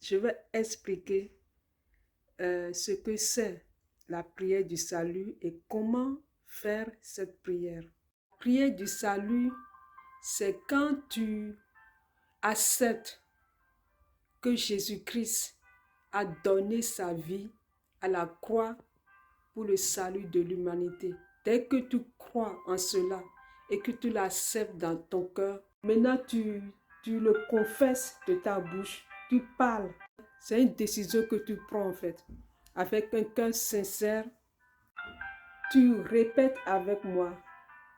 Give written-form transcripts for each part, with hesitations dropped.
je vais expliquer ce que c'est la prière du salut et comment faire cette prière. La prière du salut, c'est quand tu acceptes que Jésus-Christ a donné sa vie à la croix pour le salut de l'humanité. Dès que tu crois en cela et que tu l'acceptes dans ton cœur, maintenant tu le confesses de ta bouche, tu parles. C'est une décision que tu prends en fait. Avec un cœur sincère, tu répètes avec moi,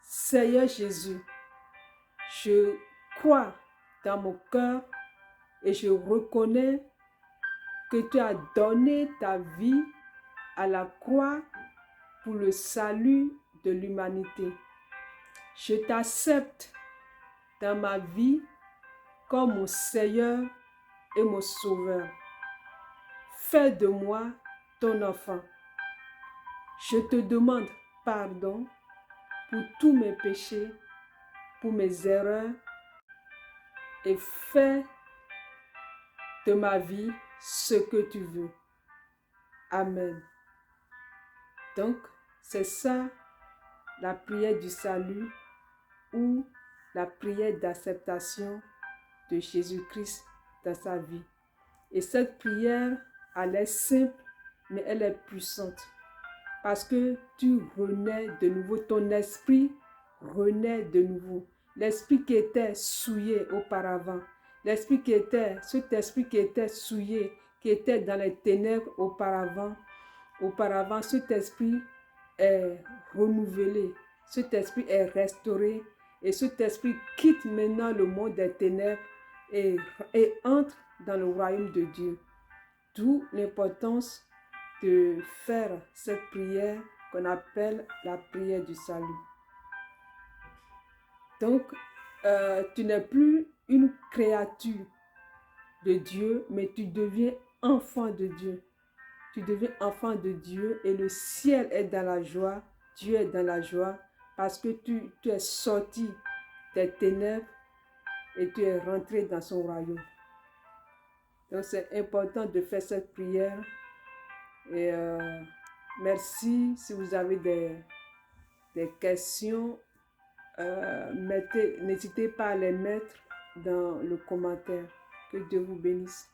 Seigneur Jésus, je crois dans mon cœur et je reconnais que tu as donné ta vie à la croix pour le salut de l'humanité. Je t'accepte dans ma vie comme mon Seigneur et mon Sauveur. Fais de moi ton enfant. Je te demande pardon pour tous mes péchés, pour mes erreurs et fais de ma vie ce que tu veux. Amen. Donc, c'est ça la prière du salut ou la prière d'acceptation de Jésus-Christ dans sa vie. Et cette prière, elle est simple, mais elle est puissante. Parce que tu renais de nouveau, ton esprit renaît de nouveau. L'esprit qui était souillé auparavant, cet esprit qui était souillé, qui était dans les ténèbres auparavant, cet esprit est renouvelé, cet esprit est restauré et cet esprit quitte maintenant le monde des ténèbres et entre dans le royaume de Dieu. D'où l'importance de faire cette prière qu'on appelle la prière du salut. Donc, tu n'es plus une créature de Dieu, mais tu deviens enfant de Dieu. Tu deviens enfant de Dieu et le ciel est dans la joie, Dieu est dans la joie parce que tu es sorti des ténèbres et tu es rentré dans son royaume. Donc c'est important de faire cette prière et merci. Si vous avez des questions, n'hésitez pas à les mettre dans le commentaire. Que Dieu vous bénisse.